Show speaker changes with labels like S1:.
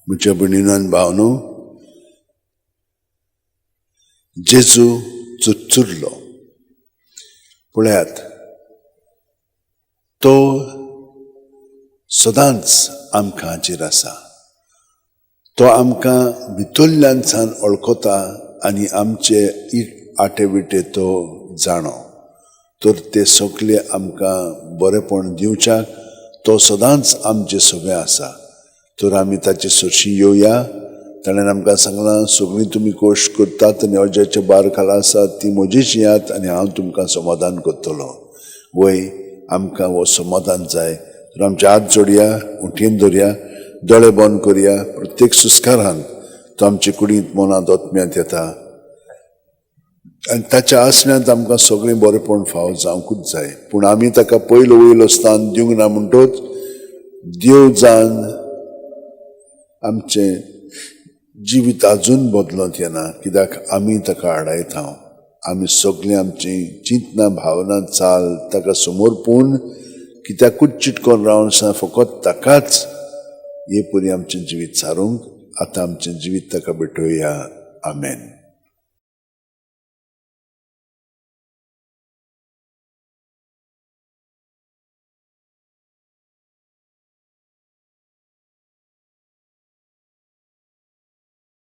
S1: म्हज्या भयणीनो आनी भावनो, जेजू चुरचुरलो. पळयात, तो सदांच आमकां हाचेर आसा. तो आमकां भितरल्यान सावन वळखता आनी आमचे आटेविटे तो जाणो. तर ते सगळे आमकां बरेपण दिवच्याक तो सदांच आमचे सगळे आसा. तर आमी ताचे सरशी येवया. ताणें आमकां सांगलां, सगळीं तुमी कोश्ट करतात आनी अजाचे बार खाला आसात ती म्हजीच येयात आनी हांव तुमकां समाधान करतलो. वय आमकां हो समाधान जाय. तर आमचे हात जोडया, उठीन धरया, दोळे बंद करया. प्रत्येक सुस्कारान तो आमचे कुडींत मनांत ओतम्यांत येता आनी ताच्या आसण्यांत आमकां सगळें बरेपण फावो जावंकूच जाय. पूण आमी ताका पयलो वयलो स्थान दिवंक ना म्हणटच देव जावन आमचें जिवीत आजून बदलत येना, कित्याक आमी ताका आडायता. आमी सगळीं आमची चिंतना भावना चाल ताका समोर पळोवन कित्याकूच चिटकोन रावन आसा, फकत ताकाच हे परी आमचें जिवीत सारूंक. आतां आमचें जिवीत ताका भेटोवया. आमेन.